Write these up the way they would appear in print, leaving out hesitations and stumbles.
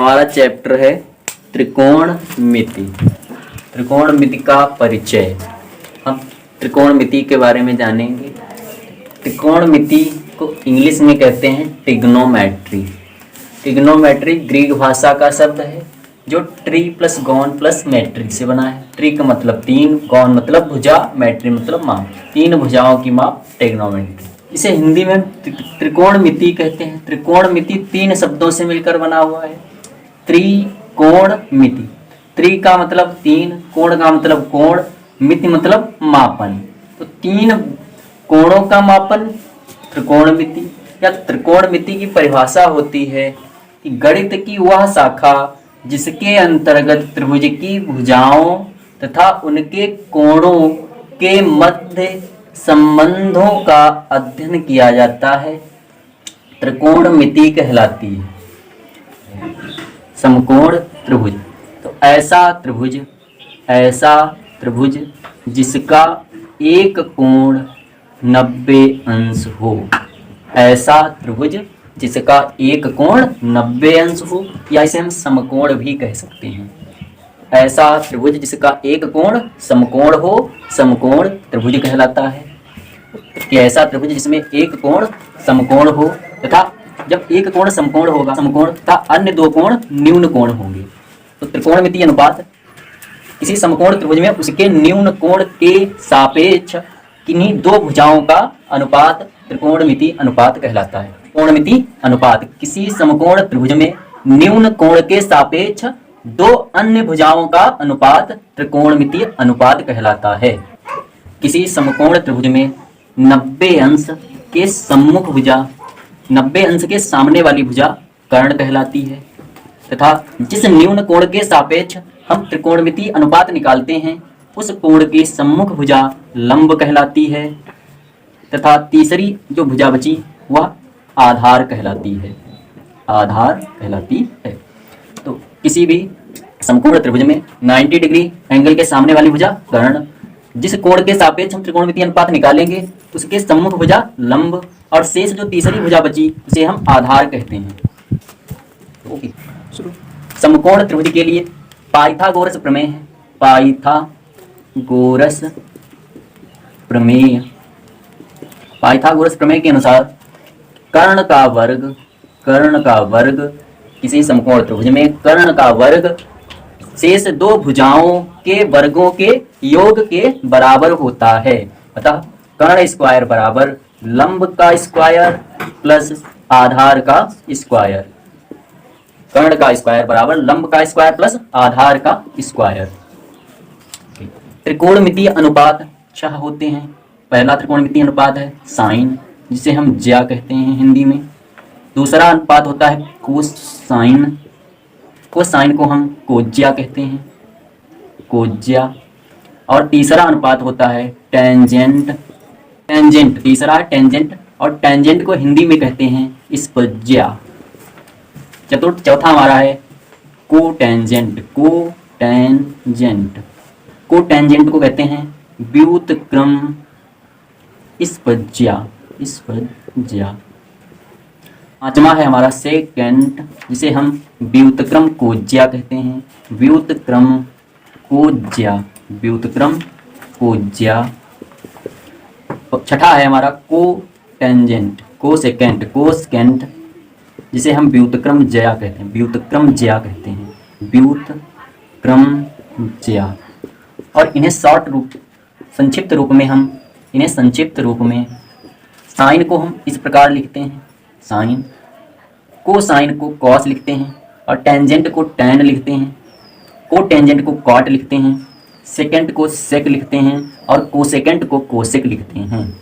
हमारा चैप्टर है त्रिकोणमिति। त्रिकोणमिति का परिचय। हम त्रिकोणमिति के बारे में जानेंगे। त्रिकोणमिति को इंग्लिश में कहते हैं ट्रिग्नोमेट्री। ट्रिग्नोमेट्री ग्रीक भाषा का शब्द है जो ट्री प्लस गॉन प्लस मेट्री से बना है। ट्री का मतलब तीन, गॉन मतलब भुजा, मेट्री मतलब माप। तीन भुजाओं की माप ट्रिग्नोमेट्री। इसे हिंदी में त्रिकोणमिति कहते हैं। त्रिकोणमिति तीन शब्दों से मिलकर बना हुआ है। त्रिकोणमिति, त्रि का मतलब तीन, कोण का मतलब कोण, मिति मतलब मापन। तो तीन कोणों का मापन त्रिकोणमिति। या त्रिकोणमिति की परिभाषा होती है कि गणित की वह शाखा जिसके अंतर्गत त्रिभुज की भुजाओं तथा उनके कोणों के मध्य संबंधों का अध्ययन किया जाता है, त्रिकोणमिति कहलाती है। समकोण त्रिभुज, तो ऐसा त्रिभुज जिसका एक कोण 90 अंश हो। ऐसा त्रिभुज जिसका एक कोण 90 अंश हो, या इसे हम समकोण भी कह सकते हैं। ऐसा त्रिभुज जिसका एक कोण समकोण हो, समकोण त्रिभुज कहलाता है। कि ऐसा त्रिभुज जिसमें एक कोण समकोण हो तथा जब एक कोण समकोण होगा, समकोण तथा अन्य दो कोण न्यून कोण होंगे, तो त्रिकोणमिति अनुपात किसी समकोण त्रिभुज में उसके न्यून कोण के सापेक्ष किन्हीं दो भुजाओं का अनुपात त्रिकोणमिति अनुपात कहलाता है। त्रिकोणमिति अनुपात किसी समकोण त्रिभुज में न्यून कोण के सापेक्ष दो अन्य भुजाओं का अनुपात त्रिकोणमिति अनुपात कहलाता है। किसी समकोण त्रिभुज में 90 अंश के सम्मुख भुजा 90 अंश के सामने वाली भुजा कर्ण कहलाती है, तथा जिस न्यून कोण के सापेक्ष हम त्रिकोणमिति अनुपात निकालते हैं उस कोण की सम्मुख भुजा लंब कहलाती है, तथा तीसरी जो भुजा बची वह आधार कहलाती है। आधार कहलाती है। तो किसी भी समकोण त्रिभुज में 90 डिग्री एंगल के सामने वाली भुजा कर्ण, जिस कोण के सापेक्ष हम त्रिकोणमिति अनुपात निकालेंगे उसके सम्मुख भुजा लंब, और शेष जो तीसरी भुजा बची उसे हम आधार कहते हैं। ओके, समकोण त्रिभुज के लिए पाइथागोरस प्रमेय है। पाइथागोरस प्रमेय, पाइथागोरस प्रमेय के अनुसार कर्ण का वर्ग किसी समकोण त्रिभुज में कर्ण का वर्ग शेष दो भुजाओं के वर्गों के योग के बराबर होता है। अतः कर्ण स्क्वायर बराबर लंब का स्क्वायर प्लस आधार का स्क्वायर। कर्ण का स्क्वायर बराबर लंब का स्क्वायर प्लस आधार का स्क्वायर। त्रिकोणमिति अनुपात 6 होते हैं। पहला त्रिकोणमिति अनुपात है साइन, जिसे हम ज्या कहते हैं हिंदी में। दूसरा अनुपात होता है कोसाइन, कोसाइन को हम कोज्या कहते हैं, कोज्या। और तीसरा अनुपात होता है टेंजेंट, टेंजेंट तीसरा है टेंजेंट, और टेंजेंट को हिंदी में कहते हैं स्पज्या। चौथा हमारा है कोटेंजेंट, कोटेंजेंट, कोटेंजेंट को कहते हैं व्युत्क्रम स्पज्या, स्पज्या। पांचवा है हमारा सेकेंड, जिसे हम व्युत्क्रम कोज्या कहते हैं, व्युत्क्रम कोज्या, व्युत्क्रम कोज्या। छठा है हमारा कोटेंजेंट, कोसेकेंट, जिसे हम व्युत्क्रम ज्या कहते हैं, व्युत्क्रम ज्या कहते हैं, व्युत्क्रम ज्या। और इन्हें शॉर्ट रूप, संक्षिप्त रूप में हम इन्हें संक्षिप्त रूप में साइन को हम इस प्रकार लिखते हैं, साइन, कोसाइन को कॉस लिखते हैं, और टेंजेंट को टैन लिखते हैं, कोटेंजेंट को कॉट लिखते हैं, सेकेंट को सेक लिखते हैं, और कोसेकेंट को कोसेक लिखते हैं।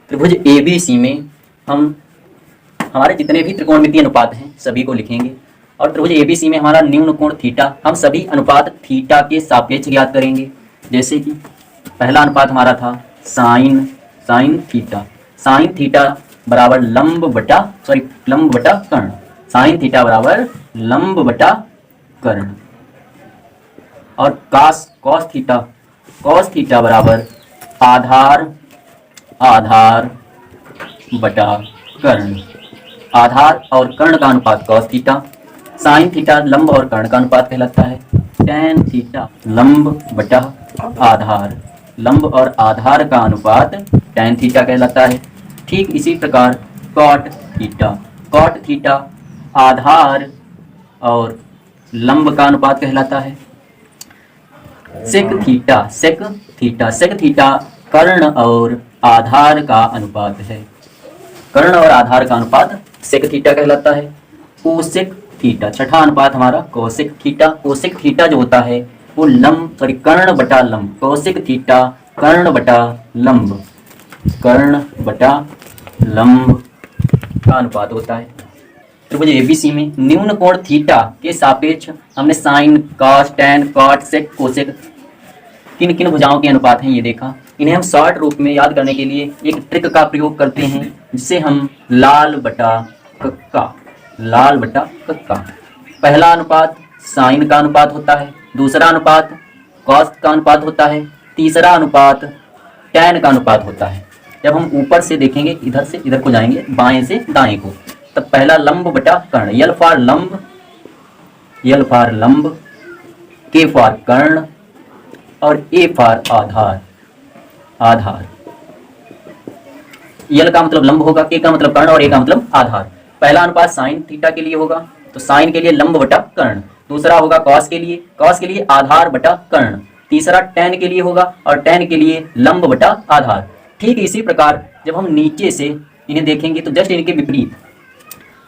त्रिभुज ABC में हम हमारे जितने भी त्रिकोणमिति अनुपात हैं सभी को लिखेंगे, और त्रिभुज ABC में हमारा न्यून कोण थीटा हम सभी अनुपात थीटा के सापेक्ष ज्ञात करेंगे। जैसे कि पहला अनुपात हमारा था साइन थीटा, साइन थीटा बराबर लंब बटा कर्ण, साइन थीटा बराबर लंब बटा कर्ण। और कॉस थीटा बराबर आधार बटा कर्ण। आधार और कर्ण का अनुपात कॉस थीटा, साइन थीटा लंब और कर्ण का अनुपात कहलाता है। टैन थीटा लंब बटा आधार, लंब और आधार का अनुपात टैन थीटा कहलाता है। ठीक इसी प्रकार कॉट थीटा, कॉट थीटा आधार और लंब का अनुपात कहलाता है। Sec theta, sec theta, sec theta कर्ण और आधार का अनुपात है। कर्ण और आधार का अनुपात सेक थीटा कहलाता है। कोसेक थीटा, छठा अनुपात हमारा कोसेक थीटा। कोसेक थीटा जो होता है वो लंब कर्ण बटा लंब, कोसेक थीटा कर्ण बटा लंब, कर्ण बटा लंब का अनुपात होता है। त्रिभुज एबीसी में न्यून कोण थीटा के सापेक्ष हमने साइन, कॉस, टैन, कॉट, सेक, कोसेक किन किन भुजाओं के अनुपात हैं ये देखा। इन्हें हम शॉर्ट रूप में याद करने के लिए एक ट्रिक का प्रयोग करते हैं, जिसे हम लाल बटा कक्का, लाल बटा कक्का। पहला अनुपात साइन का अनुपात होता है, दूसरा अनुपात कॉस का अनुपात होता है, तीसरा अनुपात टैन का अनुपात होता है। जब हम ऊपर से देखेंगे, इधर से इधर को जाएंगे, बाएं से दाएं को, तब पहला लंब बटा कर्ण, यल फॉर लंब, यल फॉर लंब, के फॉर कर्ण और ए फॉर आधार, आधार। यल का मतलब लंब होगा, के का मतलब कर्ण और ए का मतलब आधार। पहला अनुपात साइन थीटा के लिए होगा, तो साइन के लिए लंब बटा कर्ण। दूसरा होगा कॉस के लिए, कॉस के लिए आधार बटा कर्ण। तीसरा टैन के लिए होगा और टैन के लिए लंब बटा आधार। ठीक इसी प्रकार जब हम नीचे से इन्हें देखेंगे तो जस्ट इनके विपरीत,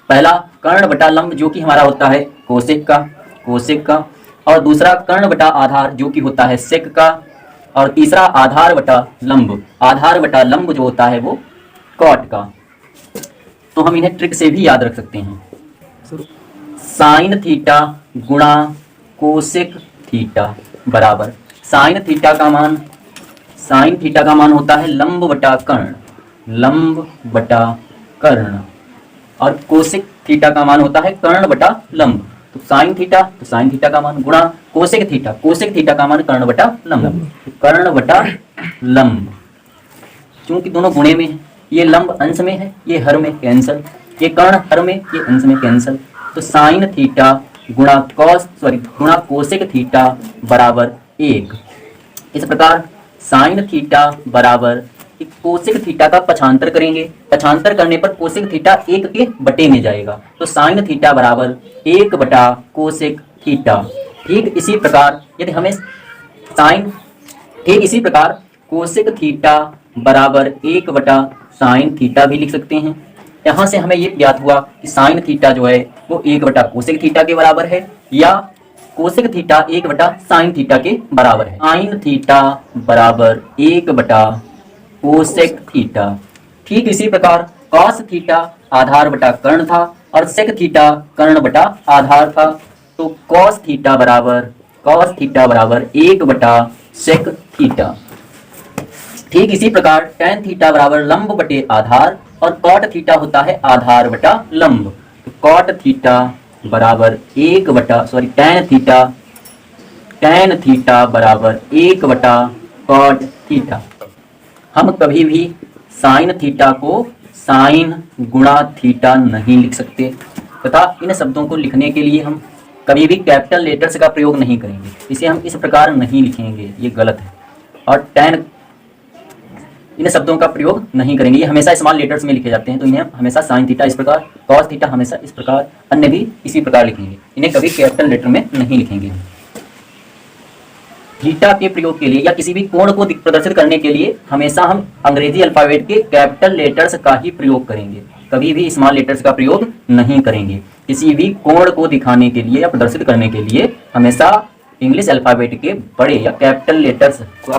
पहला कर्ण बटा लंब जो कि हमारा होता है कोसेक का, कोसेक का, और दूसरा कर्ण बटा आधार जो कि होता है सेक का, और तीसरा आधार बटा लंब, आधार बटा लंब जो होता है वो कॉट का। तो हम इन्हें ट्रिक से भी याद रख सकते हैं। साइन थीटा गुणा कोसेक थीटा बराबर, साइन थीटा का मान, साइन थीटा का मान होता है लंब बटा कर्ण, लंब बटा कर्ण, और कोसेक थीटा का मान होता है कर्ण बटा लंब। तो साइन थीटा का मान गुणा कोसेक थीटा, कोसेक थीटा का मान कर्ण बटा लंब, कर्ण बटा लंब। चूंकि दोनों गुणे में है, ये लंब अंश में है, ये हर में कैंसल, ये कर्ण हर में, ये अंश में कैंसल। तो साइन थीटा गुणा गुणा कोसेक थीटा बराबर 1। इस प्रकार साइन थीटा बराबर कोसेक थीटा का पक्षांतर करेंगे, पक्षांतर करने पर कोसेक थीटा 1 के बटे में जाएगा, तो साइन थीटा बराबर 1 बटा कोसेक थीटा। ठीक इसी प्रकार यदि हमें साइन, ठीक इसी प्रकार कोसेक थीटा बराबर 1 बटा साइन थीटा भी लिख सकते हैं। यहाँ से हमें ये ज्ञात हुआ कि साइन थीटा जो है वो 1 बटा कोसेक थीटा के बराबर है, या कोसेक थीटा 1 बटा साइन थीटा के बराबर है। साइन थीटा बराबर 1 बटा कोसेक थीटा। ठीक इसी प्रकार कॉस थीटा आधार बटा कर्ण था और सेक थीटा कर्ण बटा आधार था, तो कॉस थीटा बराबर 1 बटा सेक थीटा। ठीक इसी प्रकार टैन थीटा बराबर लंब बटे आधार और कॉट थीटा होता है आधार बटा लंब, तो कॉट थीटा बराबर 1 बटा टैन थीटा बराबर 1 बटा कॉट थीटा। हम कभी भी साइन थीटा को साइन गुणा थीटा नहीं लिख सकते तथा इन शब्दों को लिखने के लिए हम कभी भी कैपिटल लेटर्स का प्रयोग नहीं करेंगे, इसे हम इस प्रकार नहीं लिखेंगे, ये गलत है। और टैन, इन शब्दों का प्रयोग नहीं करेंगे, ये हमेशा स्मॉल लेटर्स में लिखे जाते हैं, तो इन्हें हमेशा साइन थीटा इस प्रकार, कॉस थीटा हमेशा इस प्रकार, अन्य भी इसी प्रकार लिखेंगे, इन्हें कभी कैपिटल लेटर में नहीं लिखेंगे। थीटा के प्रयोग के लिए या किसी भी कोण को प्रदर्शित करने के लिए हमेशा हम अंग्रेजी अल्फाबेट के कैपिटल लेटर्स का ही प्रयोग करेंगे, कभी भी स्मॉल लेटर्स का प्रयोग नहीं करेंगे। किसी भी कोण को दिखाने के लिए या प्रदर्शित करने के लिए हमेशा इंग्लिश अल्फाबेट के बड़े या कैपिटल लेटर्स को